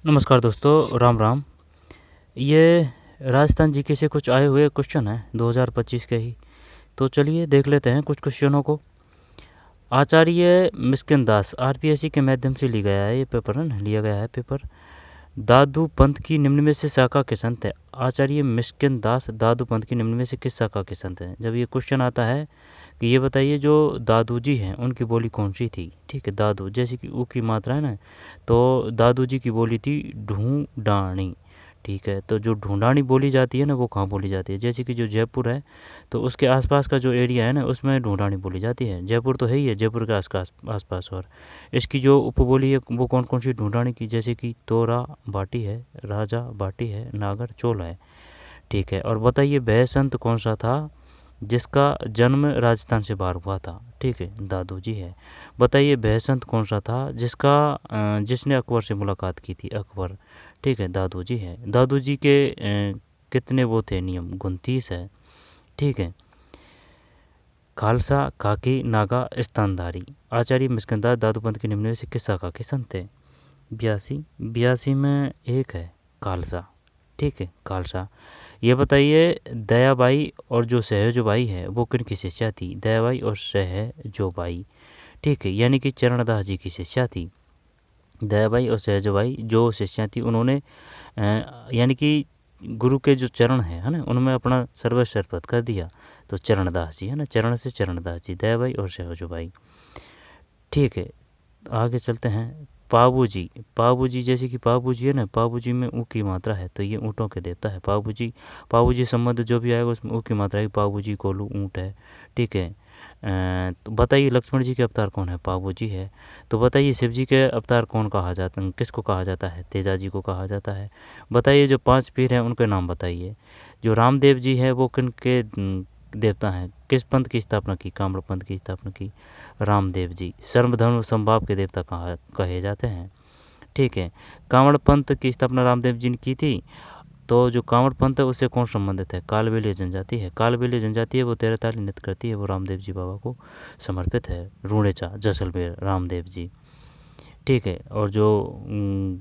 नमस्कार दोस्तों, राम राम। ये राजस्थान जीके से कुछ आए हुए क्वेश्चन हैं 2025 के ही। तो चलिए देख लेते हैं कुछ क्वेश्चनों को। आचार्य मिस्किन दास आरपीएससी के माध्यम से लिया गया है, ये पेपर है ना, लिया गया है पेपर। दादू पंथ की निम्न में से शाखा के संत है। आचार्य मिस्किन दास दादू पंथ की निम्न में से किस शाखा के संत हैं? जब ये क्वेश्चन आता है कि ये बताइए जो दादू जी हैं उनकी बोली कौन सी थी। ठीक है, दादू जैसे कि ऊ की मात्रा है ना, तो दादू जी की बोली थी ढूंढानी। ठीक है, तो जो ढूंढानी बोली जाती है ना, वो कहाँ बोली जाती है? जैसे कि जो जयपुर है तो उसके आसपास का जो एरिया है ना, उसमें ढूंढानी बोली जाती है। जयपुर तो है ही है, जयपुर के आसपास। और इसकी जो उपबोली है वो कौन कौन सी ढूंढानी की? जैसे कि तोरा बाटी है, राजा बाटी है, नागर चोल है। ठीक है, और बताइए वह संत कौन सा था जिसका जन्म राजस्थान से बाहर हुआ था? ठीक है, दादू जी है। बताइए वह संत कौन सा था जिसने अकबर से मुलाकात की थी? अकबर। ठीक है, दादू जी है। दादू जी के कितने वो थे नियम? 29 है। ठीक है, खालसा खाकी नागा स्थानधारी। आचार्य मिस्किनदास दादू पंथ के निम्न में से किस शाखा के संत थे? 82 में एक है खालसा। ठीक है, खालसा। ये बताइए दयाबाई और जो सहजोबाई है वो किन की शिष्या थी? दयाबाई और सहजोबाई। ठीक है, यानी कि चरणदास जी की शिष्या थी। दयाबाई और सहजोबाई जो शिष्या थी, उन्होंने यानी कि गुरु के जो चरण है ना, उनमें अपना सर्वस्व अर्पित कर दिया। तो चरणदास जी है ना, चरण से चरणदास जी, दयाबाई और सहजोबाई। ठीक है, आगे चलते हैं। पाबूजी। पाबूजी जैसे कि पाबूजी है ना, पाबूजी में ऊ की मात्रा है तो ये ऊँटों के देवता है पाबूजी। पाबूजी संबंध जो भी आएगा उसमें ऊ की मात्रा है। पाबूजी कोलू ऊँट है। ठीक है, तो बताइए लक्ष्मण जी के अवतार कौन है? पाबूजी है। तो बताइए शिव जी के अवतार कौन कहा जाता है, किसको कहा जाता है? तेजा जी को कहा जाता है। बताइए जो 5 पीर हैं उनके नाम बताइए। जो रामदेव जी है वो किन के देवता हैं? किस पंथ की स्थापना की? काम्र पंथ की स्थापना की रामदेव जी। सर्वधर्म समभाव के देवता कहे जाते हैं। ठीक है, कांवड़ पंथ की स्थापना रामदेव जी ने की थी। तो जो कांवड़ पंथ है उससे कौन संबंधित है? कालबेलिया जनजाति है। कालबेलिया जनजाति है वो 13 ताली नृत्य करती है, वो रामदेव जी बाबा को समर्पित है। रूणेचा जैसलमेर रामदेव जी। ठीक है, और जो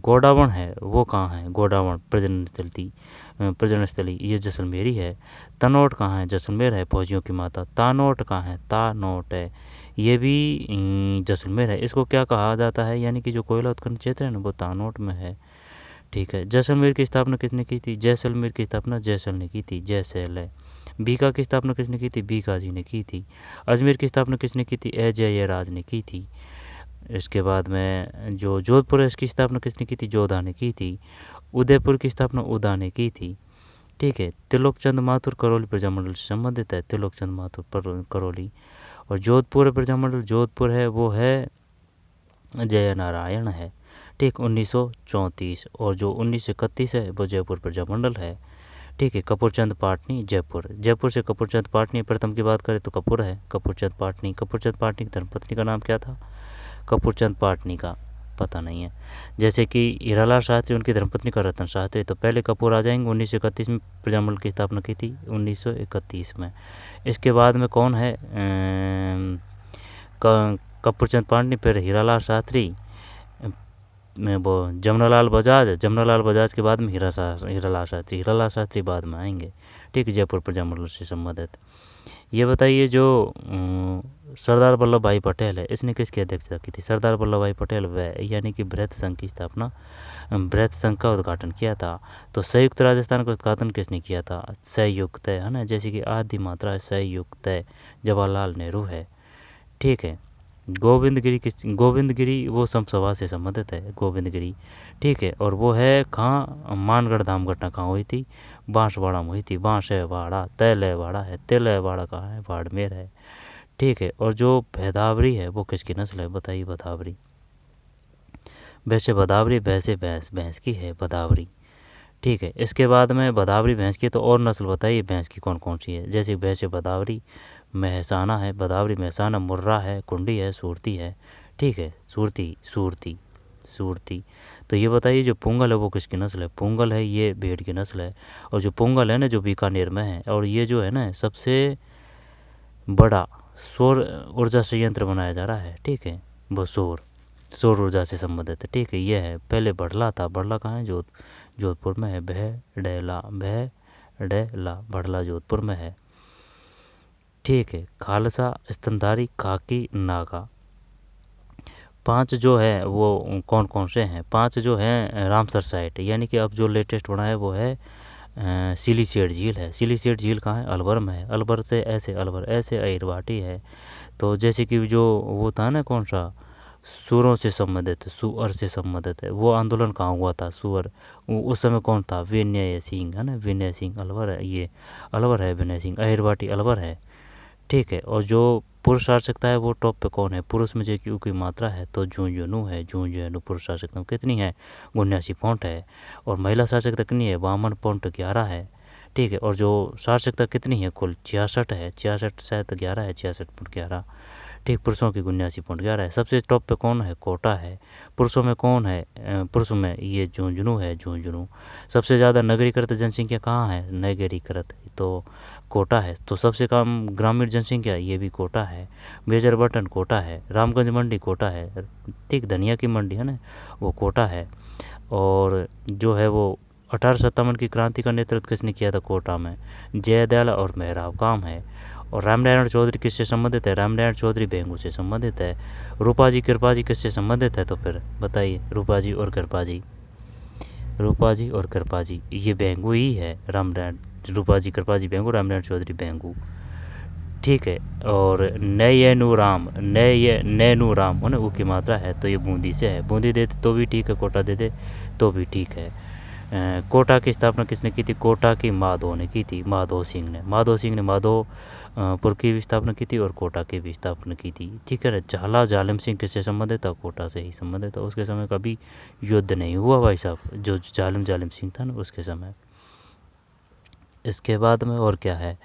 गोडावण है वो कहाँ है? गोडावण प्रजनन स्थली ये जैसलमेर ही है। तनोट कहाँ है? जैसलमेर है, फौजियों की माता। तानोट कहाँ है? तानोट है, ये भी जैसलमेर है। इसको क्या कहा जाता है? यानी कि जो कोयला उत्खनन क्षेत्र है ना, वो तानोट में है। ठीक है, जैसलमेर की स्थापना किसने की थी? जैसलमेर की स्थापना जैसल ने की थी, जैसल है। बीका की स्थापना किसने की थी? बीका जी ने की थी। अजमेर की स्थापना किसने की थी? अजय राज ने की थी। इसके बाद में जो जोधपुर है इसकी स्थापना किसने की थी? जोधा ने की थी। उदयपुर की स्थापना उदा ने की थी। ठीक है, त्रिलोक चंद माथुर करौली प्रजामंडल से संबंधित है। त्रिलोक चंद माथुर करौली। और जोधपुर प्रजामंडल जोधपुर है वो है जय नारायण है। ठीक, 1934। और जो 1931 है वो जयपुर प्रजामंडल है। ठीक है, कपूरचंद पाटनी जयपुर। जयपुर से कपूरचंद पाटनी प्रथम की बात करें तो कपूर है। कपूरचंद पाटनी की धर्मपत्नी का नाम क्या था? कपूरचंद पाटनी का पता नहीं है। जैसे कि हीरालाल शास्त्री उनकी धर्मपत्नी का रतन शास्त्री। तो पहले कपूर आ जाएंगे। 1931 में प्रजामंडल की स्थापना की थी, 1931 में। इसके बाद में कौन है? कपूरचंद पाटनी, फिर हीरालाल शास्त्री, में वो जमुनालाल बजाज के बाद में हीरालाल शास्त्री बाद में आएंगे। ठीक, जयपुर प्रजामंडल से संबंधित। ये बताइए जो सरदार वल्लभ भाई पटेल है इसने किसकी अध्यक्षता की थी? सरदार वल्लभ भाई पटेल वह यानी कि बृहत संघ की स्थापना, बृहत संघ का उद्घाटन किया था। तो संयुक्त राजस्थान का उद्घाटन किसने किया था? संयुक्त है ना, जैसे कि आदि मात्रा संयुक्त जवाहरलाल नेहरू है। ठीक है, गोविंदगिरी वो समसभा से संबंधित है, गोविंदगिरी। ठीक है, और वो है कहाँ? मानगढ़ धाम घटना कहाँ हुई थी? बांसवाड़ा में हुई थी। बांसवाड़ा तैलवाड़ा है, तैलवाड़ा कहाँ है? बाड़मेर है। ठीक है, और जो भदावरी है वो किसकी नस्ल है? बताइए भदावरी। वैसे भदावरी वैसे भैंस, भैंस की है भदावरी। ठीक है, इसके बाद में भदावरी भैंस की तो और नस्ल बताइए भैंस की कौन कौन सी है? जैसे भैंस भदावरी महसाना है, भदावरी महसाना, मुर्रा है, कुंडी है, सूरती है। ठीक है, सूरती। तो ये बताइए जो पुंगल है वो किसकी नस्ल है? पुंगल है ये भेड़ की नस्ल है। और जो पुंगल है ना जो बीकानेर में है, और ये जो है ना सबसे बड़ा सौर ऊर्जा संयंत्र बनाया जा रहा है। ठीक है, वो सौर सौर ऊर्जा से संबंधित है। ठीक है, ये है। पहले बढ़ला था, बढ़ला कहाँ है? जोधपुर में है। भैडेला बढ़ला जोधपुर में है। ठीक है, खालसा, स्तनधारी, खाकी, नागा। 5 जो है वो कौन कौन से हैं? 5 जो हैं रामसर साइट, यानी कि अब जो लेटेस्ट बना है वो है सिलीसेट झील है। सिलीसेट झील कहाँ है? अलवर में है। अलवर से ऐसे, अलवर ऐसे अहिरवाटी है। तो जैसे कि जो वो था ना, कौन सा, सुरों से संबंधित, सुअर से संबंधित है, वो आंदोलन कहाँ हुआ था? सुअर, उस समय कौन था? विनय सिंह है ना, विनय सिंह अलवर है, ये अलवर है। विनय सिंह अहिरवाटी अलवर है। ठीक है, और जो पुरुष शासकता है वो टॉप पे कौन है? पुरुष में जो क्यू की मात्रा है तो झुंझुनू है। झुंझुनू पुरुष शासकता कितनी है? 79 पॉइंट है। और महिला शासकता कितनी है? 52.11 है। ठीक है, और जो शासकता कितनी है? कुल 66 है। 66 शायद 11 है, 66.11। ठीक, पुरुषों की 79.11 है। सबसे टॉप पे कौन है? कोटा है। पुरुषों में कौन है? पुरुषों में ये झुंझुनू है, झुंझुनू। सबसे ज़्यादा नगरीकृत जनसंख्या कहाँ है? नगरीकृत तो कोटा है। तो सबसे कम ग्रामीण जनसंख्या, ये भी कोटा है। मेजर बटन कोटा है। रामगंज मंडी कोटा है। ठीक, धनिया की मंडी है ना, वो कोटा है। और जो है वो 1857 की क्रांति का नेतृत्व किसने किया था कोटा में? जयदयाल और मेहराब काम है। और रामनारायण चौधरी किससे संबंधित है? रामनारायण चौधरी बेंगू से संबंधित है। रूपा जी कृपा जी किससे संबंधित है? तो फिर बताइए, रूपा जी और कृपा जी। रूपा जी और कृपा जी ये बेंगू ही है। रामनारायण, रूपा जी कृपा जी बेंगू, रामनारायण चौधरी बेंगू। ठीक है, और नैनू राम, नैनू राम है ना, वो की मात्रा है तो ये बूंदी से है। बूंदी देते तो भी ठीक है, कोटा देते तो भी ठीक है। कोटा की स्थापना किसने की थी? कोटा की माधो ने की थी, माधो सिंह ने। माधो सिंह ने माधोपुर की भी स्थापना की थी और कोटा की भी स्थापना की थी। ठीक है ना। झाला जालिम सिंह किससे संबंधित था? कोटा से ही संबंधित था। उसके समय कभी युद्ध नहीं हुआ भाई साहब, जो जालिम सिंह था ना उसके समय। इसके बाद में और क्या है?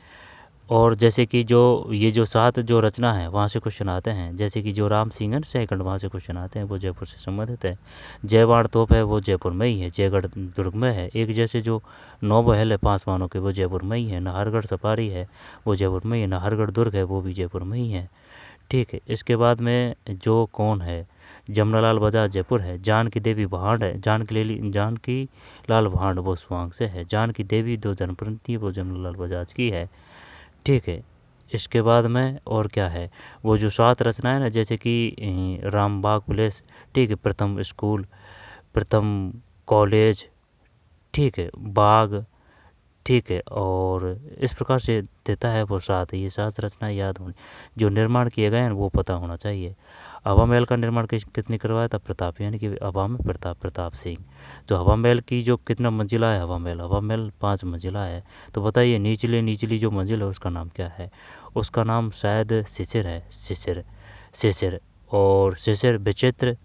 और जैसे कि जो ये जो 7 जो रचना है वहाँ से क्वेश्चन आते हैं। जैसे कि जो राम सिंह है सेकंड, वहाँ से क्वेश्चन आते हैं, वो जयपुर से संबंधित है। जयवाड़ तोप है वो जयपुर में ही है, जयगढ़ दुर्ग में है। एक जैसे जो 9 महल है 5 मानों के, वो जयपुर में ही है। नाहरगढ़ सफारी है वो जयपुर में ही है। नाहरगढ़ दुर्ग है वो भी जयपुर में ही है। ठीक है, इसके बाद में जो कौन है? जमनालाल बजाज जयपुर है। जानकी देवी भांड है। जानकी लाल भांड वो स्वांग से है। जानकी देवी जो जनप्रतिनिधि वो जमनालाल बजाज की है। ठीक है, इसके बाद में और क्या है? वो जो 7 रचना है ना, जैसे कि रामबाग प्लेस, ठीक है, प्रथम स्कूल, प्रथम कॉलेज, ठीक है, बाग, ठीक है, और इस प्रकार से देता है वो 7। ये 7 रचनाएं याद होनी। जो निर्माण किए गए हैं वो पता होना चाहिए। हवा महल का निर्माण किसने करवाया था? प्रताप, यानी कि हवा में प्रताप सिंह। तो हवा महल की जो कितना मंजिला है? हवा महल 5 मंजिला है। तो बताइए निचली जो मंजिल है उसका नाम क्या है? उसका नाम शायद शिशिर है। शिशिर और शिशिर विचित्र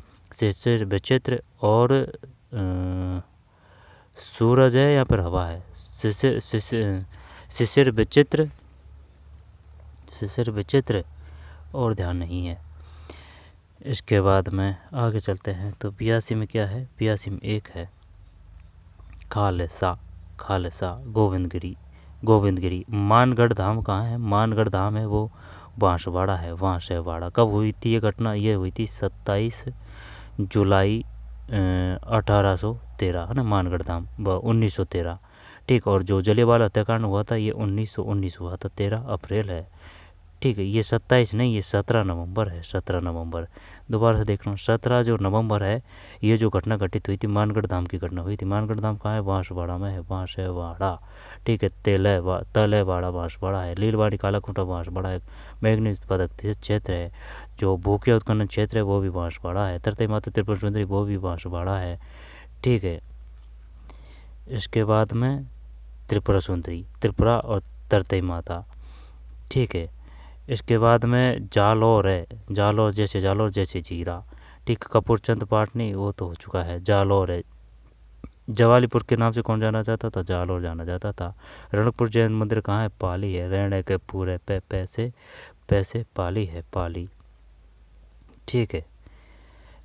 और सूरज है या फिर हवा है? शिशिर विचित्र और ध्यान नहीं है। इसके बाद में आगे चलते हैं। तो 82 में क्या है? 82 में एक है खालसा गोविंदगिरी। मानगढ़ धाम कहाँ है? मानगढ़ धाम है वो बांसवाड़ा है। बांसवाड़ा कब हुई थी ये घटना? ये हुई थी 27 जुलाई 1813 है ना, मानगढ़ धाम 1913। ठीक, और जो जलियांवाला हत्याकांड हुआ था ये 1919 हुआ था, 13 अप्रैल है। ठीक है, ये 27 नहीं, ये 17 नवंबर है। 17 नवंबर, दोबारा से देखना, 17 जो नवंबर है, ये जो घटना घटित हुई थी मानगढ़ धाम की घटना हुई थी। मानगढ़ धाम कहाँ है? बांसवाड़ा में है। बांसवाड़ा, ठीक है। तलेवाड़ा बांसवाड़ा है। लीलवाड़ी कालाखूंटा बांसवाड़ा है। मैग्नीज पदक क्षेत्र है। जो भूकिया उत्खनन क्षेत्र है वो भी बांसवाड़ा है। तरतई माता त्रिपुरा सुंदरी वो भी बांसवाड़ा है। ठीक है, इसके बाद में त्रिपुरा सुंदरी, त्रिपुरा और तरतई माता। ठीक है, इसके बाद में जालौर है। जालौर जैसे जीरा। ठीक, कपूरचंद पाटनी वो तो हो चुका है। जालौर है। जवालीपुर के नाम से कौन जाना जाता था? जालौर जाना जाता था। रणकपुर जैन मंदिर कहाँ है? पाली है। रहने के पूरे पैसे पाली है, पाली। ठीक है,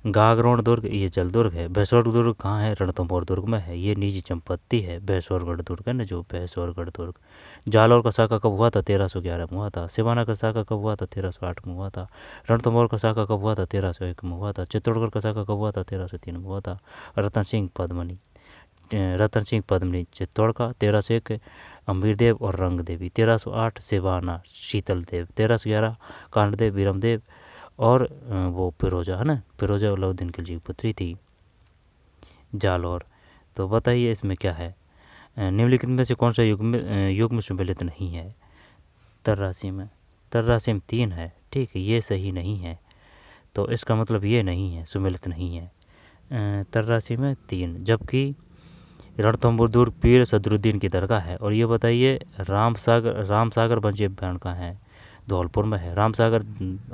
गागरोण दुर्ग ये जल दुर्ग है। भैंसौर दुर्ग कहाँ है? रणथंभौर दुर्ग में है। ये निजी संपत्ति है। भैंसौरगढ़ दुर्ग है ना, जो भैंसौरगढ़ दुर्ग। जालौर का साका कब हुआ था? 1311 में हुआ था। सिवाना का साका कब हुआ था? 1308 में हुआ था। रणथंभौर का साका कब हुआ था? 1301 में हुआ था। चित्तौड़गढ़ का साका कब हुआ था? 1303 में हुआ था। रतन सिंह पद्मनी चित्तौड़ का 1301, अम्बीरदेव और रंगदेवी 1308, सिवाना शीतल देव 1311, कांडदेव बीरमदेव और वो फिरोजा है ना, फिरोजा अलाउद्दीन खिलजी की पुत्री थी। जालौर। तो बताइए इसमें क्या है? निम्नलिखित में से कौन सा युग में सम्मिलित नहीं है? तर राशि में 3 है। ठीक है, ये सही नहीं है, तो इसका मतलब ये नहीं है, सम्मिलित नहीं है। तर राशि में 3, जबकि रणथंभौर दुर्ग पीर सदरुद्दीन की दरगाह है। और ये बताइए रामसागर वन्य अभ्यारण्य कहाँ है? धौलपुर में है। रामसागर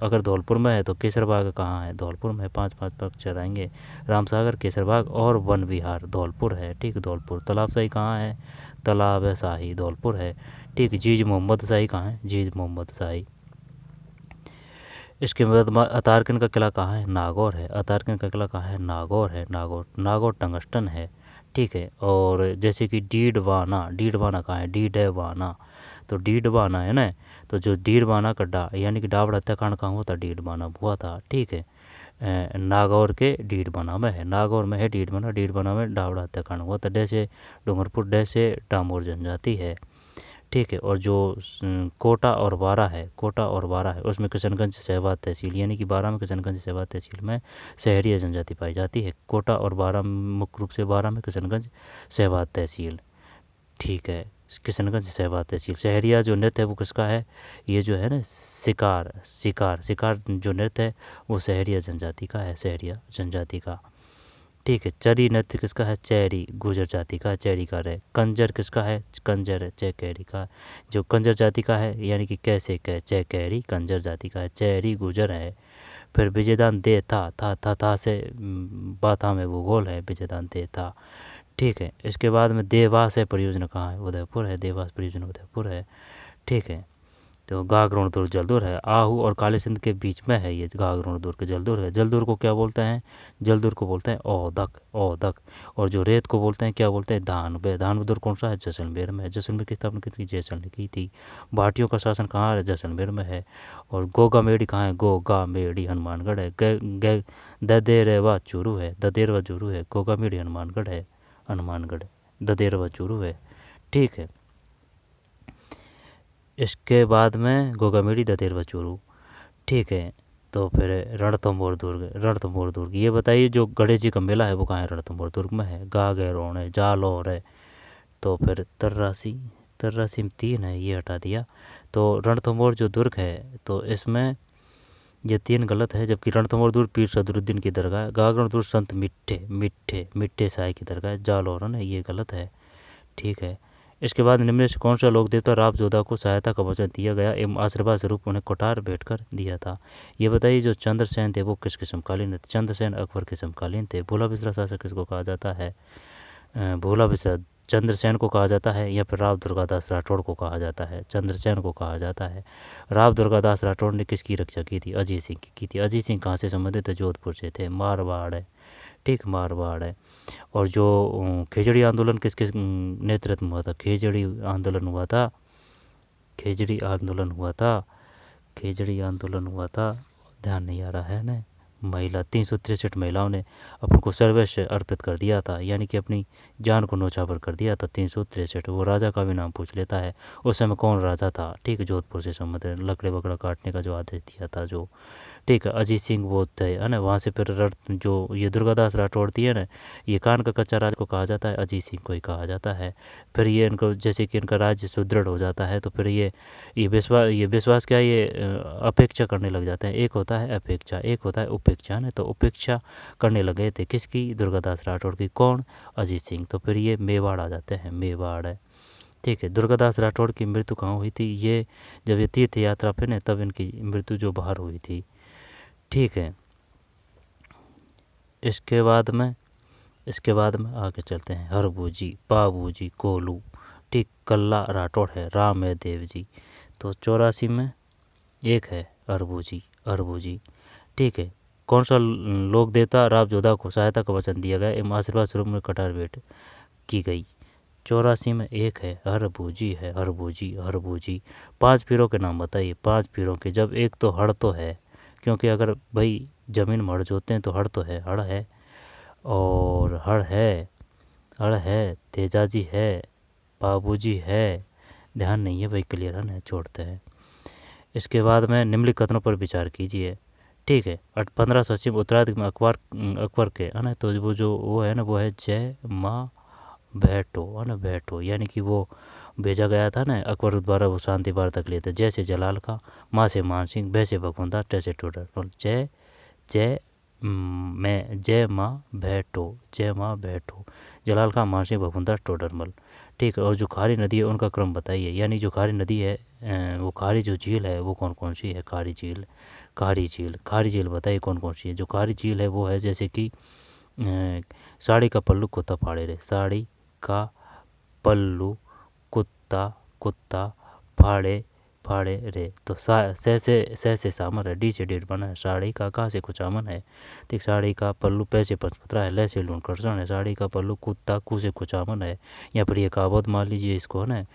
अगर धौलपुर में है तो केसरबाग कहाँ है? धौलपुर में। 5-5 अक्षर आएंगे। रामसागर, केसरबाग और वन विहार धौलपुर है। ठीक, धौलपुर। तालाब शाही कहाँ है? तालाब शाही धौलपुर है। ठीक, जीज मोहम्मद शाही कहाँ है? जीज मोहम्मद शाही। इसके बाद अतारकन का किला कहाँ है? नागौर है। अतारकन का किला कहाँ है? नागौर है। नागौर टंगस्टन है। ठीक है। और जैसे कि डीडवाना कहाँ है? डीडवाना, तो डीडवाना है ना, तो जो डीडवाना का यानी कि डावड़ हत्याकांड कहाँ हुआ था? डीडवाना हुआ था। ठीक है, नागौर के डीडवाना में है। नागौर में है डीडवाना में डावड़ हत्याकांड हुआ था। डैसे डूंगरपुर डैसे डामोर जनजाति है। ठीक है। और जो कोटा और वारा है उसमें किशनगंज शहबाद तहसील, यानी कि 12 में किशनगंज शहबाद तहसील में शहरी जनजाति पाई जाती है। कोटा और 12 मुख्य रूप से 12 में किशनगंज शहबाद तहसील। ठीक है, किशनगंज शहबाद तहसील। शहरिया जो नृत्य है वो किसका है? ये जो है ना शिकार जो नृत्य है वो शहरिया जनजाति का है, शहरिया जनजाति का। ठीक है। चरी नृत्य किसका है? चैरी गुर्जर जाति का, चैरी का है। कंजर किसका है? कंजर चैकैरी का, जो कंजर जाति का है, यानी कि कैसे चैकैरी कंजर जाति का है, चैरी गुर्जर है। फिर विजयदान दे था से बाथा में भूगोल है, विजयदान दे था। ठीक है। इसके बाद में देवास है परियोजना कहाँ है? उदयपुर है। देवास परियोजना उदयपुर है। ठीक है। तो गागरोण दुर्ग जलदुर्ग है। आहू और काली सिंध के बीच में है ये गागरोण दुर्ग जलदुर्ग है। जलदुर्ग को क्या बोलते हैं? जलदुर्ग को बोलते हैं औदक। और जो रेत को बोलते हैं क्या बोलते हैं? धानवे दुर्ग कौन सा है? जैसलमेर में है। जैसलमेर की स्थापना कितनी? जैसलमेर की थी। भाटियों का शासन कहाँ है? जैसलमेर में है। और गोगामेड़ी कहाँ है? गोगामेड़ी हनुमानगढ़ है। ददेरवा चूरू है। गोगामेड़ी हनुमानगढ़ है, हनुमानगढ़। ददेरवा चूरू है। ठीक है। इसके बाद में गोगामेड़ी ददेरवा चूरू। ठीक है। तो फिर रणथंभौर दुर्ग ये बताइए जो गणेश जी का मेला है वो कहाँ है? रणथंभौर दुर्ग में है। गागरोण है, जालौर है। तो फिर तर्रासी में 3 है, ये हटा दिया। तो रणथंभौर जो दुर्ग है तो इसमें ये 3 गलत है, जबकि रणथंभौर दुर्ग पीर सदरुद्दीन की दरगाह है। गागरोण दुर्ग संत मिट्ठे साई की दरगाह है। जालौर है ना, ये गलत है। ठीक है। इसके बाद निम्न में से कौन सा लोक देवता राव जोधा को सहायता का वचन दिया गया एवं आशीर्वाद स्वरूप उन्हें कोठार भेंट कर दिया था? ये बताइए जो चंद्रसेन थे वो किसके समकालीन थे? चंद्रसेन अकबर के समकालीन थे। भोला बिसरा शासक किसको कहा जाता है? भोला बिसरा चंद्रसेन को कहा जाता है या फिर राव दुर्गादास राठौड़ को कहा जाता है? चंद्रसेन को कहा जाता है। राव दुर्गादास राठौड़ ने किसकी रक्षा की थी? अजीत सिंह की थी। अजीत सिंह कहाँ से संबंधित है? जोधपुर से थे। मारवाड़ है। ठीक, मारवाड़ है। और जो खेजड़ी आंदोलन किसके नेतृत्व में हुआ था? खेजड़ी आंदोलन हुआ था। ध्यान नहीं आ रहा है ना। महिला 363 महिलाओं ने अपन को सर्वस्व अर्पित कर दिया था, यानी कि अपनी जान को न्योछावर कर दिया था। 363। वो राजा का भी नाम पूछ लेता है। उस समय कौन राजा था? ठीक, जोधपुर से संबंधित लकड़े बकड़ा काटने का जो आदेश दिया था जो। ठीक है। अजीत सिंह वो थे है ना। वहाँ से फिर जो ये दुर्गादास राठौड़ थी है ना, ये कान का कच्चा राज को कहा जाता है, अजीत सिंह को ही कहा जाता है। फिर ये इनको जैसे कि इनका राज्य सुदृढ़ हो जाता है तो फिर ये विश्वास क्या, ये अपेक्षा करने लग जाते हैं। एक होता है अपेक्षा, एक होता है उपेक्षा ना। तो उपेक्षा करने लगे थे किसकी? दुर्गादास राठौड़ की। कौन? अजीत सिंह। तो फिर ये मेवाड़ आ जाते हैं, मेवाड़ है। ठीक है। दुर्गादास राठौड़ की मृत्यु कहाँ हुई थी? ये जब ये तीर्थ यात्रा पे ना तब इनकी मृत्यु जो बाहर हुई थी। ठीक है। इसके बाद में आगे चलते हैं। हरबूजी, बाबूजी, कोलू। ठीक, कल्ला राठौड़ है। राम है देव जी। तो 84 में 1 है हरबूजी। ठीक है। कौन सा लोक देवता राव जोधा को सहायता का वचन दिया गया एवं आशीर्वाद स्वरूप में कटार भेंट की गई? 84 में एक है हरभूजी है, हरभूजी हरभूजी। 5 पीरों के नाम बताइए, 5 पीरों के। जब एक तो हड़ तो है, क्योंकि अगर भाई ज़मीन में हड़ जोतते हैं तो हड़ तो है, हड़ है, और हड़ है, तेजाजी है, बाबूजी है, ध्यान नहीं है भाई, क्लियर है ना, छोड़ते हैं। इसके बाद में निम्नलिखित कथनों पर विचार कीजिए, ठीक है। 1580 में उत्तराधिक में अकबर के है ना, तो वो जो वो है ना, वो है जय माँ बैठो है ना, बैठो, यानी कि वो भेजा गया था ना अकबर द्वारा, वो शांति वार्ता लिए थे। जैसे जलाल का, माँ से मान सिंह, वैसे भगवंता, टैसे टोडर। जय जय मैं जय माँ बैठो, जय माँ बैठो, जलाल का, मान सिंह, भगवंता, टोडरमल, ठीक है। और जो खारी नदी है उनका क्रम बताइए, यानी जो खारी नदी है वो खारी जो झील है वो कौन कौन सी है? खारी झील, खारी झील बताइए कौन कौन सी है? जो खारी झील है वो है जैसे कि साड़ी का पल्लू कुत्ता फाड़े रे, साड़ी का पल्लू कुत्ता कुत्ता फाड़े फाड़े रे, तो से सामर है, डी से डेट बना है। साड़ी का से कुछ आमन है, ठीक। साड़ी का पल्लू पैसे पंचपत्रा है, ले से लून कर्षण है। साड़ी का पल्लू कुत्ता कु से कुछ आमन है। या फिर ये कहावत मान लीजिए इसको है ना,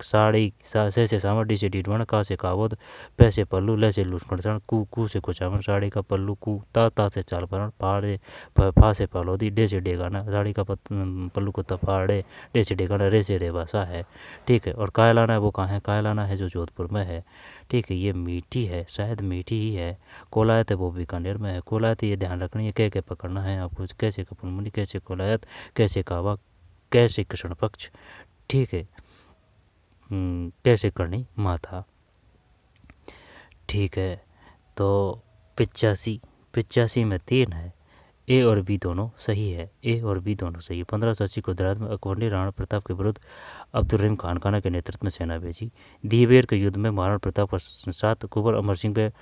साड़ी से सामर, डी से डीट बना, का से कहावत, पैसे पल्लू, ले से लून कर्षण, कु से कुछ आमन। साड़ी का पल्लू कु, ता से चाल परण, फाड़े फा से पालोदी, डे से डेगाना। साड़ी का पल्लू कुत्ता फाड़े, डे से डेगाना, रे से रेवासा है, ठीक है। और कायलाना है वो कहाँ है? कायलाना है जो जोधपुर में है, ठीक है। ये मीठी है, शायद मीठी ही है। कोलायत है वो बीकानेर में है। कोलायत ये ध्यान रखनी है, कह पकड़ना है आपको, कैसे कपूरमुनि, कैसे कोलायत, कैसे कावा, कैसे कृष्ण पक्ष, ठीक है। कैसे करनी माथा, ठीक है। तो 85 में 3 है, ए और बी दोनों सही है, ए और बी दोनों सही है। 1580 को गुजरात में अकबर ने राणा प्रताप के विरुद्ध अब्दुल रहीम खान के नेतृत्व में सेना भेजी। दीवेर के युद्ध में महाराणा प्रताप के साथ कुंवर अमर सिंह पे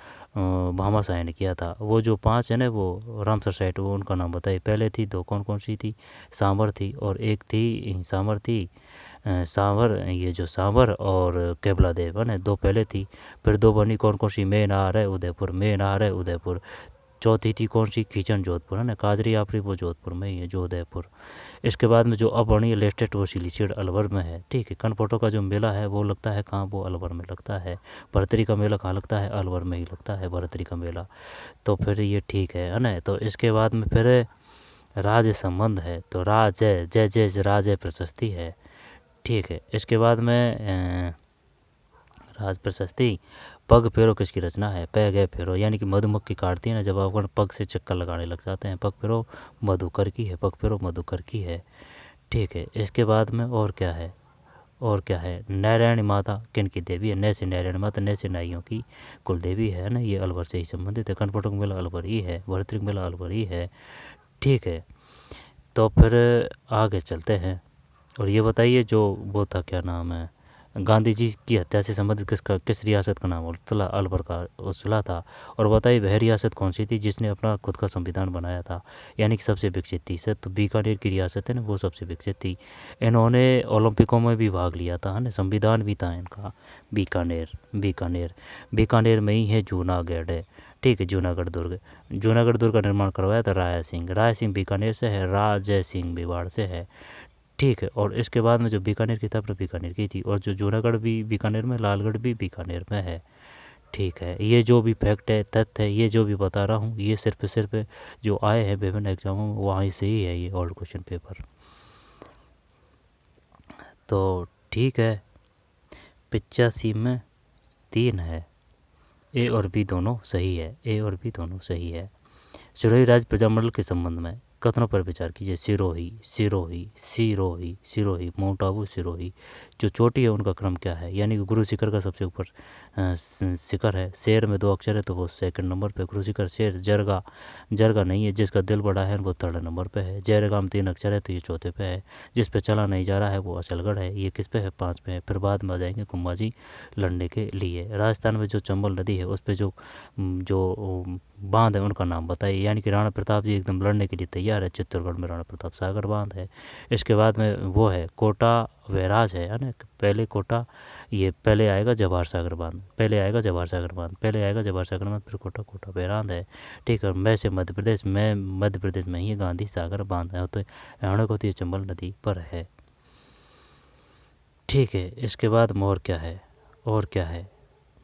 भामाशाही ने किया था। वो जो 5 है ना, वो रामसर साइट, वो उनका नाम बताइए। पहले थी 2, कौन कौन सी थी? सांवर थी, और एक थी सांवर थी, सांवर, ये जो सांवर और केबला देव है ना, 2 पहले थी। फिर 2 बनी, कौन कौन सी? मेनार है उदयपुर, मेनार है उदयपुर। चौथी थी कौन सी? खींचन जोधपुर है ना, काजरी आपरी वो जोधपुर में ही है, जो उदयपुर। इसके बाद में जो अब बनी लेटेस्ट वो सिलीसीड अलवर में है, ठीक है। कनपटो का जो मेला है वो लगता है कहाँ? वो अलवर में लगता है। भरतरी का मेला कहाँ लगता है? अलवर में ही लगता है भरतरी का मेला। तो फिर ये ठीक है ना। तो इसके बाद में फिर राज संबंध है, तो राज है, जय जय राज है प्रशस्ति है, ठीक है। इसके बाद में राज प्रशस्ति, पग फेरो किसकी रचना है? पैग है फेरो, यानी कि मधुमक्खी काटती है ना, जब आप पग से चक्कर लगाने लग जाते हैं। पग फेरो मधुकर की है, पग फेरो मधुकर की है, ठीक है। इसके बाद में और क्या है? और क्या है? नारायणी माता किन की देवी है? नय से नारायणी माता, नय से नाइयों की कुल देवी है ना, ये अलवर से ही संबंधित है। कनपटक मेला अलवर ही है, भरतरी मेला अलवर ही है, ठीक है। तो फिर आगे चलते हैं, और ये बताइए जो वो था, क्या नाम है, गांधी जी की हत्या से संबंधित किस रियासत का नाम उतला अलवर का उजला था? और बताइए वह रियासत कौन सी थी जिसने अपना खुद का संविधान बनाया था, यानी कि सबसे विकसित थी? सर तो बीकानेर की रियासत है ना, वो सबसे विकसित थी। इन्होंने ओलंपिकों में भी भाग लिया था, है ना, संविधान भी था इनका। बीकानेर में ही है जूनागढ़ है, ठीक है। जूनागढ़ दुर्ग का निर्माण करवाया था राय सिंह बीकानेर से है, राजय सिंह मेवाड़ से है, ठीक है। और इसके बाद में जो बीकानेर की स्थापना बीकानेर की थी, और जो जूनागढ़ भी बीकानेर में, लालगढ़ भी बीकानेर में है, ठीक है। ये जो भी फैक्ट है, तथ्य है, ये जो भी बता रहा हूँ, ये सिर्फ जो आए हैं विभिन्न एग्जामों में वहीं से ही है, ये ओल्ड क्वेश्चन पेपर। तो ठीक है, 85 में 3 है, ए और बी दोनों सही है, ए और बी दोनों सही है। सिरोही राज्य प्रजामंडल के संबंध में कथनों पर विचार कीजिए। सिरोही, माउंट आबू सिरोही। जो चोटी है उनका क्रम क्या है? यानी कि गुरु शिखर का सबसे ऊपर शिखर है। शेर में 2 अक्षर है तो वो सेकंड नंबर पे गुरु शिखर। शेर जरगा नहीं है, जिसका दिल बड़ा है वो 3rd नंबर पे है। जयरगा में 3 अक्षर है तो ये 4थे पे है। जिस पे चला नहीं जा रहा है वो अचलगढ़ है, ये किस पे है? 5 पे है। फिर बाद में आ जाएंगे कुंभाजी लड़ने के लिए। राजस्थान में जो चंबल नदी है उस पर जो बांध है उनका नाम बताइए, यानी कि राणा प्रताप जी एकदम लड़ने के लिए तैयार है। चित्तौड़गढ़ में राणा प्रताप सागर बांध है। इसके बाद में वो है कोटा वैराज है ना। पहले कोटा, ये पहले आएगा जवाहर सागर बांध, पहले आएगा जवाहर सागर बांध, पहले आएगा जवाहर सागर बांध, फिर कोटा, कोटा बैरांध है। ठीक है, मैं से मध्य प्रदेश, मैं मध्य प्रदेश में ही गांधी सागर बांध है, तो हणक होती है चंबल नदी पर है। ठीक है, इसके बाद में और क्या है, और क्या है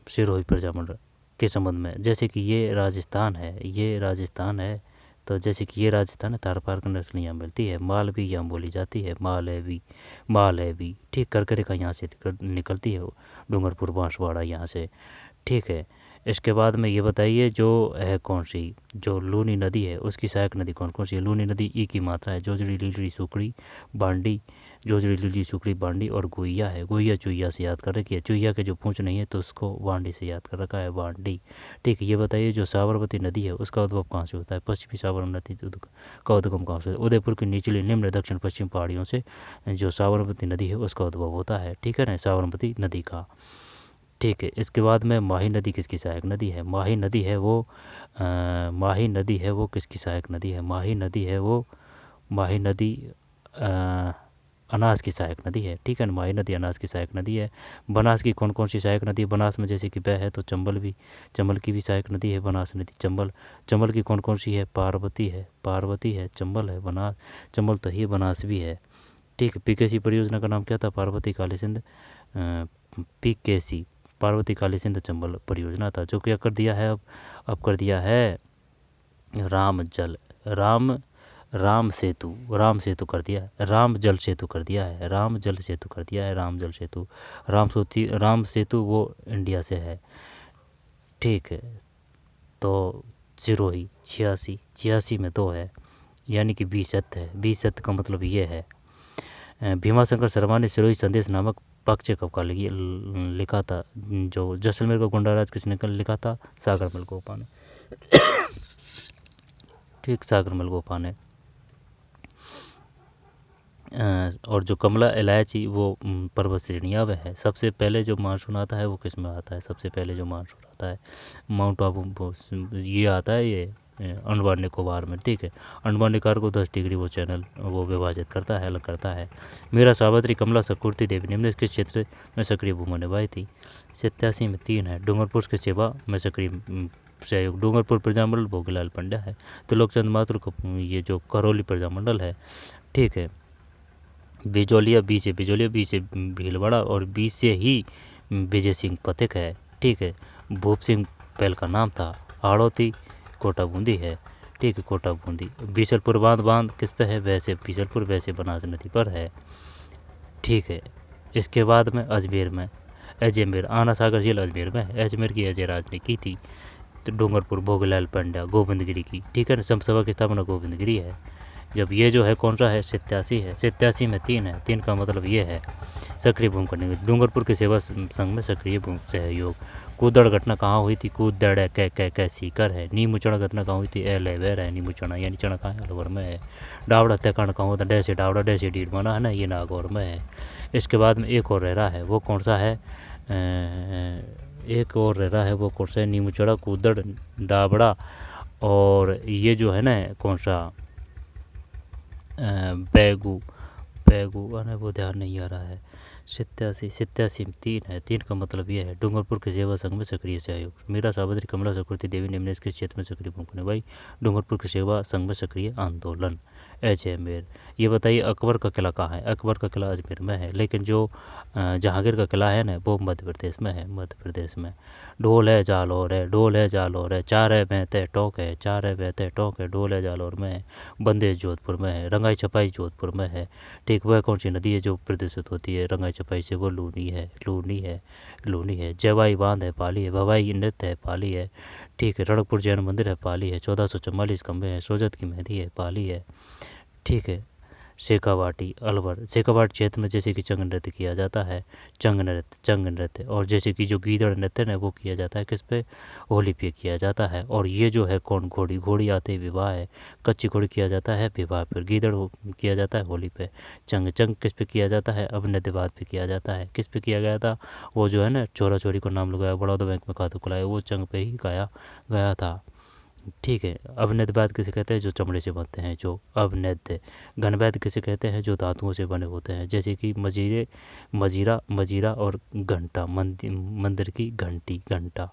सिरोही प्रजामंडल के संबंध में, जैसे कि ये राजस्थान है, ये राजस्थान है, तो जैसे कि ये राजस्थान है, थारपार की नस्ल यहाँ मिलती है, माल भी यहाँ बोली जाती है, माल है भी, माल है भी। ठीक, करकरे का यहाँ से निकलती है, डूंगरपुर बांसवाड़ा यहाँ से। ठीक है, इसके बाद में ये बताइए जो है कौन सी, जो लूनी नदी है उसकी सहायक नदी कौन कौन सी है। लूनी नदी ई की मात्रा है, जोजड़ी, लीलड़ी, सुकड़ी, बांडी, जोजड़ी, लीलड़ी, सुकड़ी, बांडी और गुइया है। गुइया चुइया से याद कर रखी है, चुइया के जो पूंछ नहीं है तो उसको बांडी से याद कर रखा है, बांडी। ठीक है, ये बताइए जो साबरमती नदी है उसका उद्भव कहाँ से होता है। पश्चिमी साबरमती का उद्गम कहाँ से होता है। उदयपुर की निचली निम्न दक्षिण पश्चिम पहाड़ियों से जो साबरमती नदी है उसका उद्भव होता है। ठीक है ना, साबरमती नदी का। ठीक है, इसके बाद में माही नदी किसकी सहायक नदी है। माही नदी है वो माही नदी है वो किसकी सहायक नदी है। माही नदी है वो, माही नदी अनाज की सहायक नदी है। ठीक है ना, माही नदी अनाज की सहायक नदी है। बनास की कौन कौन सी सहायक नदी है। बनास में जैसे कि ब है तो चंबल भी, चंबल की भी सहायक नदी है बनास नदी। चंबल, चंबल की कौन कौन सी है। पार्वती है, पार्वती है, चंबल है, बनास, चंबल तो ही, बनास भी है। ठीक है, पीकेसी परियोजना का नाम क्या था। पार्वती काली सिंध पीकेसी, पार्वती काली सिंध चंबल परियोजना था। जो क्या कर दिया है अब कर दिया है राम जल, राम सेतु, राम सेतु कर दिया है, राम जल सेतु कर दिया है, राम जल सेतु कर दिया है, राम जल सेतु। राम सेतु वो इंडिया से है। ठीक है, तो सिरोही 86, 86 में 2 है, यानी कि 20 है। 20 का मतलब ये है। भीमाशंकर शर्मा ने सिरोही संदेश नामक पक्ष कब का लिखा था। जो जैसलमेर का गुंडाराज किसने लिखा था। सागरमल गोपा ने। ठीक, सागरमल गोपा ने। और जो कमला इलायची वो पर्वत श्रेणियाँ में है। सबसे पहले जो मानसून आता है वो किस में आता है। सबसे पहले जो मानसून आता है माउंट आबू, ये आता है ये अंडमान निकोबार में। ठीक है, अंडमान निकोबार को 10 डिग्री वो चैनल वो विभाजित करता है, अलग करता है। मीरा सावित्री, कमला सकुर्ती देवी निम्न किस क्षेत्र में सक्रिय भूमिका निभाई थी। 87 में 3 है। डूंगरपुर की सेवा में सक्रिय सहयोग। डूंगरपुर प्रजामंडल भोगीलाल पंड्या है। तो लोकचंद माथुर को ये जो करौली प्रजामंडल है। ठीक है, बिजौलिया बी से, बिजौलिया बी से भीलवाड़ा और बी से ही विजय सिंह पथिक है। ठीक है, भूप सिंह पहल का नाम था। आड़ोती कोटा बूंदी है। ठीक है, कोटा बूंदी। बीसलपुर बांध किस पे है। वैसे बीसलपुर वैसे बनास नदी पर है। ठीक है, इसके बाद में अजमेर में, अजमेर आना सागर झील अजमेर में है। अजमेर की अजय राज ने की थी। तो डूंगरपुर भोगीलाल पंड्या, गोविंदगिरी की। ठीक है ना, समसभा की स्थापना गोविंदगिरी है। जब ये जो है कौन सा है 87 है। 87 में 3 है। 3 का मतलब ये है सक्रिय भूमिका निभाई। डूंगरपुर के सेवा संघ में सक्रिय सहयोग। कूदड़ घटना कहाँ हुई थी। कूदड़ कै सीकर है। नीमुचना घटना कहाँ हुई थी। एलेवेर है नीमुचना, यानी चना कहाँ है अलवर में है। डावड़ा हत्याकांड कहाँ होता है। डैसे डावड़ा डैसे डीड माना है ना, ये नागौर में है। इसके बाद में एक और रह रहा है, वो कौन सा है। एक और रह रहा है, वो कौन सा है। नीमुचड़ा, कूदड़, डावड़ा और ये जो है ना कौन सा बैगू है वो ध्यान नहीं आ रहा है। 87 में 3 है। 3 का मतलब ये है डूंगरपुर के सेवा संघ में सक्रिय सहयोग। मीरा सावित्री, कमला सकुर्ती देवी निम्न के क्षेत्र में सक्रिय भूमिका निभाई। डूंगरपुर के सेवा संघ में सक्रिय आंदोलन। अजमेर। ये बताइए अकबर का किला कहाँ है। अकबर का किला अजमेर में है, लेकिन जो जहांगीर का किला है ना वो मध्य प्रदेश में है। मध्य प्रदेश में। ढोल है जालौर है, ढोल है जालौर है। चार है बेहते टोंक है, चार है बेहते टोंक है। ढोल है जालौर में है। बंदेज जोधपुर में है। रंगाई छपाई जोधपुर में है। ठीक, वह कौन सी नदी है जो प्रदूषित होती है रंगाई छपाई से। वो लूनी है, लूनी है। जवाई बांध है, पाली है। भवाई नृत्य है, पाली है। ठीक है, रणकपुर जैन मंदिर है, पाली है। 1444 खंबे हैं। सोजत की मेहंदी है, पाली है। ठीक है, शेखावाटी अलवर। शेखावाटी क्षेत्र में जैसे कि चंग नृत्य किया जाता है, चंग नृत्य। और जैसे कि जो गीदड़ नृत्य है वो किया जाता है किस पे, होली पे किया जाता है। और ये जो है कौन, घोड़ी आते ही विवाह है। कच्ची घोड़ी किया जाता है विवाह पर। गीदड़ किया जाता है होली पे। चंग किस पे किया जाता है, अब नद्यवाद पे किया जाता है। किस पे किया गया था, वो जो है ना चोरा चोरी को नाम लगाया, बड़ौदा बैंक में खाता खुलाया, वो चंग पे ही गाया गया था। ठीक है। अवनद वैद्य किसे कहते हैं? जो चमड़े से बनते हैं, जो अवनद। घन वैद्य किसे कहते हैं? जो धातुओं से बने होते हैं, जैसे कि मजीरा और घंटा, मंदिर की घंटी, घंटा।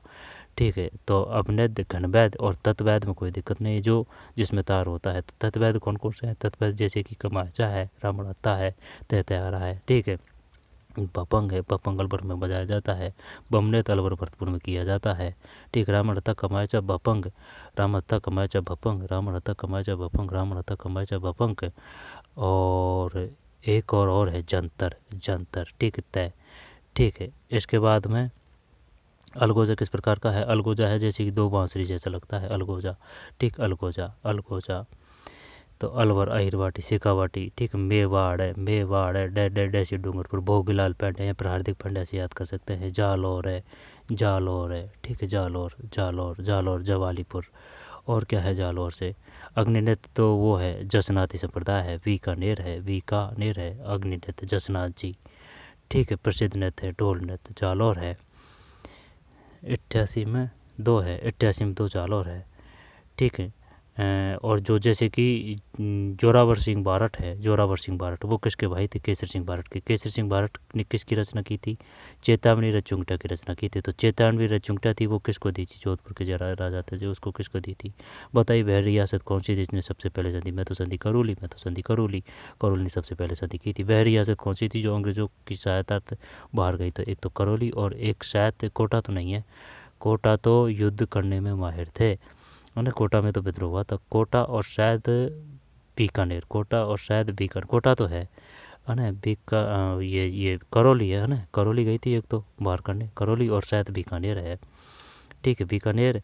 ठीक है। तो अवनद, घन वैद्य और तत्वैद्य में कोई दिक्कत नहीं है, जो जिसमें तार होता है। तो तत्वैद्य कौन कौन से हैं? तत्वैद्य जैसे कि कमाचा है, रामड़त्ता है, तहतयारा है। ठीक है। भपंग है, भपंग अलवर में बजाया जाता है। बमनेत अलवर भरतपुर में किया जाता है। ठीक। रामड़ता कमाचा भपंग, रामड़ता कमाचा भपंग, रामड़ता कमाचा भपंग, रामड़ता कमाचा भपंग। और एक और है जंतर, जंतर। ठीक। तय। ठीक है। इसके बाद में अलगोजा किस प्रकार का है? अलगोजा है जैसे कि दो बांसुरी जैसा लगता है, अलगोजा। ठीक। अलगोजा, अलगोजा। तो अलवर, अहिरवाटी, सिकावाटी। ठीक। मेवाड़ है, मेवाड़ है, डैसी डूंगरपुर, भोगीलाल पेंडे हैं, पर हार्दिक पांड्या से याद कर सकते हैं। जालौर है, जालौर है। ठीक है। जालौर, जालौर, जालौर, जवालीपुर। और क्या है जालौर से? अग्निनृत्य तो वो है जसनाती संप्रदाय है, बीकानेर है, बीकानेर है अग्निनृत्य, जसनाथ जी। ठीक है। प्रसिद्ध नृत्य है ढोल नृत्य, जालौर है। 88 में 2 है, 88 में 2 जालौर है। ठीक है। और जो जैसे कि जोरावर सिंह बारठ है, जोरावर सिंह बारठ वो किसके भाई थे? केसर सिंह बारठ के। केसर सिंह बारठ ने किसकी रचना की थी? चेतावनी रचुंगटा की रचना की थी। तो चेतावनी रचुंगटा थी वो किसको दी थी? जोधपुर के जरा राजा थे जो, उसको किसको दी थी? बताइए वह रियासत कौन सी जिसने सबसे पहले संधि? मैं तो संधि करोली, मैं तो संधि करोली, करोली ने सबसे पहले संधि की थी। वह रियासत कौन सी थी जो अंग्रेजों की सहायता बाहर गई? तो एक तो करोली और एक शायद कोटा तो नहीं है, कोटा तो युद्ध करने में माहिर थे, उन्हें कोटा में तो विद्रोह हुआ था। कोटा और शायद बीकानेर, कोटा और शायद बीकानेर, कोटा तो है ना, ये करौली है ना, करौली गई थी एक तो बाहर करने, करौली और शायद बीकानेर है। ठीक है। बीकानेर।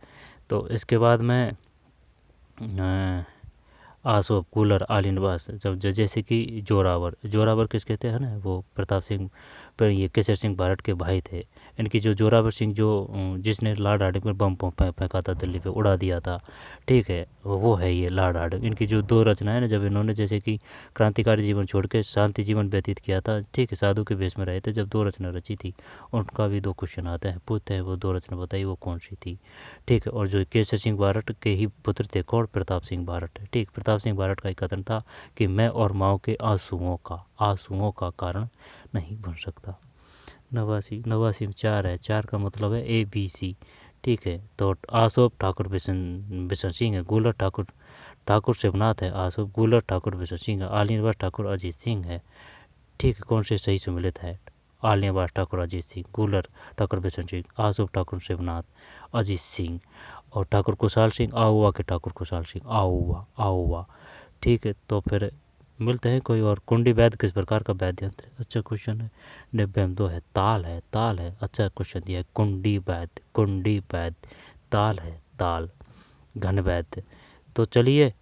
तो इसके बाद में आसोप, कूलर, आलिनवास, जब जैसे कि जोरावर, जोरावर किस कहते हैं ना, वो प्रताप सिंह पर ये केसर सिंह बारठ के भाई थे। इनकी जो जोरावर सिंह जो जिसने लाड हार्डिंग पर बम फेंका था, दिल्ली पे उड़ा दिया था। ठीक है। वो है ये लाड हार्डिंग। इनकी जो 2 रचनाएं ना, जब इन्होंने जैसे कि क्रांतिकारी जीवन छोड़ के शांति जीवन व्यतीत किया था, ठीक है, साधु के वेश में रहे थे, जब 2 रचना रची थी, उनका भी 2 क्वेश्चन आते हैं, पूछते हैं वो 2 रचना बताइए वो कौन सी थी। ठीक है। और जो केसर सिंह बारठ के ही पुत्र थे कौन? प्रताप सिंह बारठ। ठीक। प्रताप सिंह बारठ का एक कथन था कि मैं और माओ के आंसुओं का कारण नहीं बन सकता। 89, 89 में 4 है, 4 का मतलब है ABC। ठीक है। तो आसोप ठाकुर बिशन सिंह है, गुलर ठाकुर शिवनाथ है, आसोप गुलर ठाकुर बिशन सिंह है, आलिनवास ठाकुर अजीत सिंह है। ठीक है। कौन से सही सुमिलित है? आलिनवास ठाकुर अजीत सिंह, गुलर ठाकुर बिशन सिंह, आसोप ठाकुर शिवनाथ, अजीत सिंह। और ठाकुर कुशाल सिंह, आहुआ के ठाकुर कुशाल सिंह, आहुआ, आहुआ। ठीक है। तो फिर मिलते हैं कोई और। कुंडी वैद्य किस प्रकार का वैद्य यंत्र? अच्छा क्वेश्चन है। 90 में 2 है, ताल है, ताल है। अच्छा क्वेश्चन दिया है, कुंडी वैद्य, कुंडी वैद्य, ताल है, ताल। घन वैद्य। तो चलिए,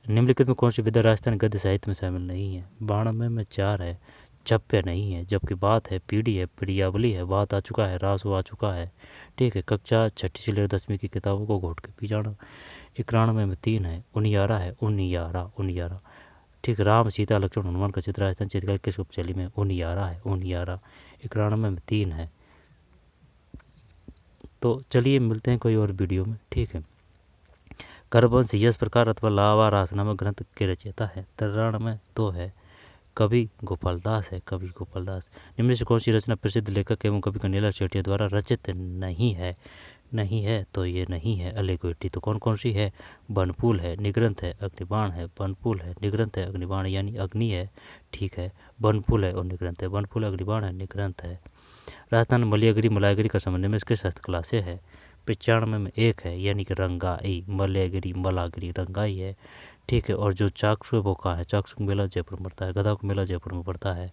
निम्नलिखित में कौन सी विधा राजस्थान गद्य साहित्य में शामिल नहीं है? 92 में 4 है, चप्य नहीं है, जबकि बात है, पीढ़ी है, प्रियावली है, बात आ चुका है, रासो आ चुका है। ठीक है। कक्षा 6 से लेकर 10वीं की किताबों को घोट के पी जाना। 91 में 3 है, उनियारा है, उनियारा, उनियारा। ठीक। राम, सीता, लक्ष्मण, हनुमान का चित्र राजस्थान चित्रकला किस उपशैली में? उनियारा है, उनियारा। 91 में 3 है। तो चलिए मिलते हैं कोई और वीडियो में। ठीक है। करवंश यश प्रकार अथवा लावा रास नामक ग्रंथ के रचयिता है? 93 में 2 है, कवि गोपाल दास है, कवि गोपाल दास। निम्न से कौन सी रचना प्रसिद्ध लेखक एवं कवि कन्हैयालाल शेटिया द्वारा रचित नहीं है? नहीं है तो ये नहीं है अलेगोटी। तो कौन कौन सी है? बनपुल है, निग्रंथ है, अग्निबाण है, बनपुल है, निग्रंथ है, अग्निबाण यानी अग्नि है। ठीक है। बनपुल है और निग्रंथ है, बनपुल अग्निबाण है, निग्रंथ है। राजस्थान मलयागिरी मलायगिरी का संबंध में इसके हस्तकला से है? 95 में 1 है, यानी कि रंगाई, मलयागिरी मलागिरी रंगाई है। ठीक है। और जो चाकसू है वो कहाँ है? चाकसू मेला जयपुर में पड़ता है, गधा मेला जयपुर में पड़ता है।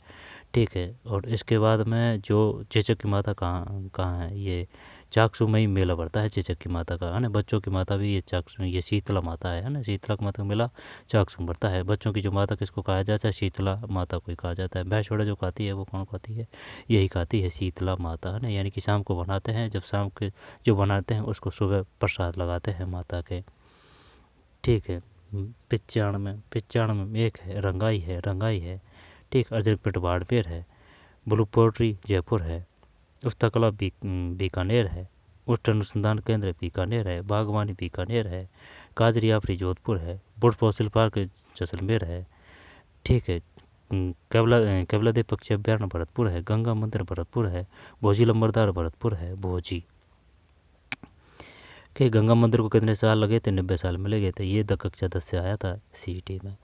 ठीक है। और इसके बाद में जो चेचक की माता कहाँ कहाँ है? ये चाकसू में ही मेला पड़ता है चेचक की माता का, है ना। बच्चों की माता भी ये चाकसू, ये शीतला माता है ना, शीतला माता का मेला चाकसू में पड़ता है। बच्चों की जो माता किसको कहा जाता है? शीतला माता को ही कहा जाता है। भैंस छोड़ा जो खाती है वो कौन खाती है? यही खाती है, शीतला माता, है ना। यानी कि शाम को बनाते हैं, जब शाम के जो बनाते हैं उसको सुबह प्रसाद लगाते हैं माता के। ठीक है। 95 में 1 है, रंगाई है, रंगाई है। ठीक। अर्जुनपेट बाड़मेर है, ब्लू पोल्ट्री जयपुर है, उस्तकला बीकानेर है। उष्ट अनुसंधान केंद्र बीकानेर है, बागवानी बीकानेर है, काजरी आफरी जोधपुर है, बुर्ड फॉसिल पार्क जैसलमेर है, ठीक है। केवलादेव पक्षी अभ्यारण्य भरतपुर है, गंगा मंदिर भरतपुर है, भोजी लंबरदार भरतपुर है, भोजी के गंगा मंदिर को कितने साल लगे थे? 90 साल में लगे थे। ये कक्षा 10 से आया था सीईटी में,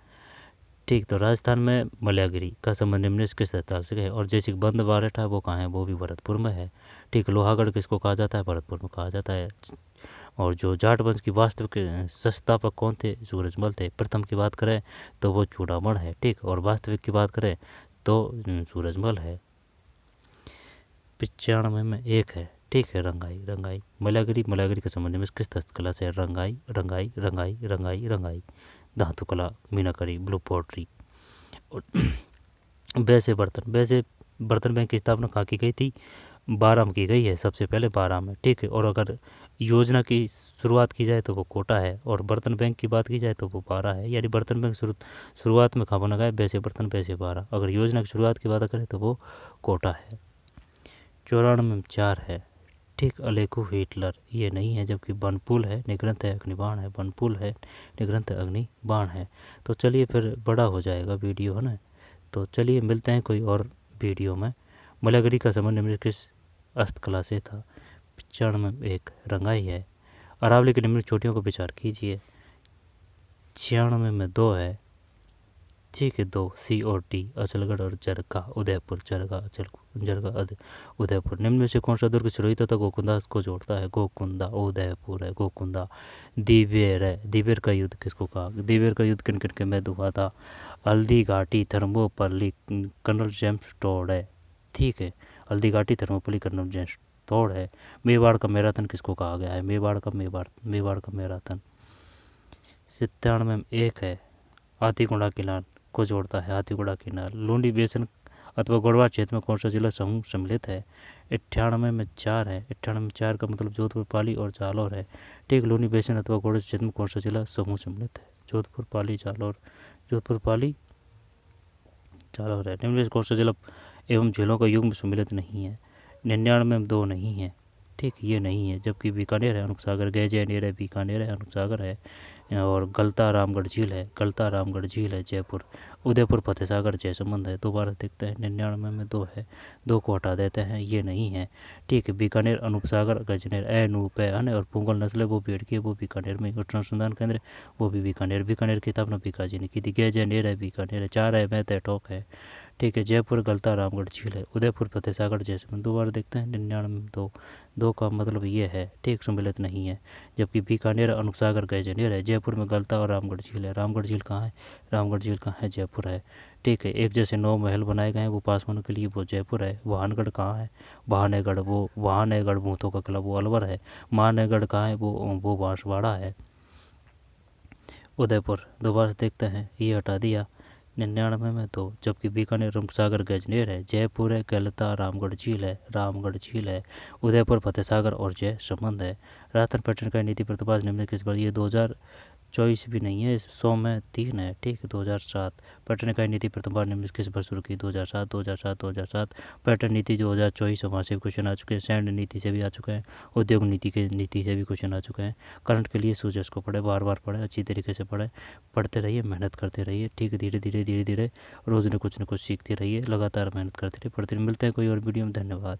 ठीक। तो राजस्थान में मल्यागिरी का संबंध निम्नलिखित किस स्थल से है? और जैसे बंद बारेठ है वो कहाँ है? वो भी भरतपुर में है, ठीक। लोहागढ़ किसको कहा जाता है? भरतपुर में कहा जाता है। और जो जाट वंश की वास्तविक संस्थापक कौन थे? सूरजमल थे। प्रथम की बात करें तो वो चूड़ामण है, ठीक। और वास्तविक की बात करें तो सूरजमल है। 95 में एक है, ठीक है, रंगाई। रंगाई मल्यागिरी के संबंध में किस हस्तकला से? रंगाई रंगाई रंगाई रंगाई रंगाई, धातु कला, मीनाकारी, ब्लू पोट्री। वैसे बर्तन बैंक की स्थापना कहाँ की गई थी? 12 में की गई है, सबसे पहले 12 में, ठीक है। और अगर योजना की शुरुआत की जाए तो वो कोटा है, और बर्तन बैंक की बात की जाए तो वो 12 है। यानी बर्तन बैंक शुरुआत में कहाँ बना गया? वैसे बर्तन वैसे 12। अगर योजना की शुरुआत की बात करें तो वो कोटा है। 94 में 4 है, ठीक। अलेकू हिटलर ये नहीं है, जबकि बनपुल है, निग्रंथ है, अग्निबाण है। बनपुल है, निग्रंथ अग्निबाण है। तो चलिए फिर बड़ा हो जाएगा वीडियो, है ना। तो चलिए मिलते हैं कोई और वीडियो में। मल्यागिरी का संबंध निम्नलिखित किस हस्तकला से था? 95 में एक रंगाई है। अरावली की निम्नलिखित चोटियों को विचार कीजिए। 96 में 2 है, ठीक है, 2 सी और डी, अचलगढ़ और जरगा उदयपुर। जरगा उदयपुर। निम्न में से कौन सा दुर्ग सिरोही तथा गोकुंदा को जोड़ता है? गोकुंदा, उदयपुर है, गोकुंदा। दिवेर है, दिवेर का युद्ध किसको कहा? दिवेर का युद्ध किन किन के में हुआ था? Haldi Ghati, Thermopylae, colonel James Tod है, ठीक है। Haldi Ghati, Thermopylae, colonel James Tod है। मेवाड़ का मैराथन किसको कहा गया है? मेवाड़ का मैराथन। 97 में एक है, हाथीकुंडा किनार को जोड़ता है, हाथीकुंडा किनार। लूंडी बेसन अथवा गढ़वाल क्षेत्र में कौन सा जिला समूह सम्मिलित है? 98 में 4 है। 98 में 4 का मतलब जोधपुर, पाली और जालौर है, ठीक। लूनी बेसन अथवा गढ़वाल क्षेत्र में कौन सा जिला समूह सम्मिलित है? जोधपुर, पाली, जालौर। जोधपुर, पाली, जालौर है। निम्नलिखित कौन सा जिला एवं झीलों का युग में सम्मिलित नहीं है? 99 में 2 नहीं है, ठीक, ये नहीं है। जबकि बीकानेर है, अनूपसागर, गैजेनेर है, बीकानेर है, अनूपसागर है, और गलता रामगढ़ झील है, जयपुर। उदयपुर, फतेहसागर, जयसमंद है। दोबारा देखते हैं। 99 में 2 है, 2 को हटा देते हैं, ये नहीं है, ठीक है। बीकानेर, अनूपसागर, गजनेर, अनूप है, और पुंगल नस्ल है वो पेड़ की है, वो बीकानेर में। उच्च अनुसंधान केंद्र वो भी बीकानेर की स्थापना बीकाजी ने की थी। गैजेनेर है, बीकानेर है। 4 है, मैं टोक है, ठीक है। जयपुर, गलता रामगढ़ झील है। उदयपुर, फतेहसागर, जैसलमेर। दोबारा देखते हैं। 99 में 2 का मतलब ये है, ठीक, सम्मिलित नहीं है। जबकि बीकानेर, अनूपसागर, गैजेनेर है। जयपुर में गलता और रामगढ़ झील है। रामगढ़ झील कहाँ है? रामगढ़ झील कहाँ है? जयपुर है, ठीक है। एक जैसे 9 महल बनाए गए हैं वो पासवानों के लिए, वो जयपुर है। वाहनगढ़ कहाँ है? वाहनगढ़ भूतों का किला, वो अलवर है। मानगढ़ कहाँ है? वो बांसवाड़ा है, उदयपुर। दोबारा देखते हैं, ये हटा दिया। 99 में 2, जबकि बीकानेर, रूपसागर, गजनेर है। जयपुर है, गलता, रामगढ़ झील है, उदयपुर, फतेहसागर और जयसमंद है। राजस्थान पर्यटन का नीति प्रतिपादन निम्न किस बार? ये 2024 भी नहीं है, 100 में 3 है, ठीक है। 2007 पर्यटन का नीति प्रतिपादन निम्न किस बार शुरू की? 2007। पर्यटन नीति 2024 वहाँ से क्वेश्चन आ चुके हैं। सैन्य नीति से भी आ चुके हैं, उद्योग नीति से भी क्वेश्चन आ चुके हैं। करंट के लिए सूचस को पढ़े, बार पढ़े, अच्छी तरीके से पढ़ते रहिए, मेहनत करते रहिए, ठीक है। धीरे धीरे रोज़ न कुछ सीखते रहिए, लगातार मेहनत करते रहिए, पढ़ते रहिए। मिलते हैं कोई और वीडियो में। धन्यवाद।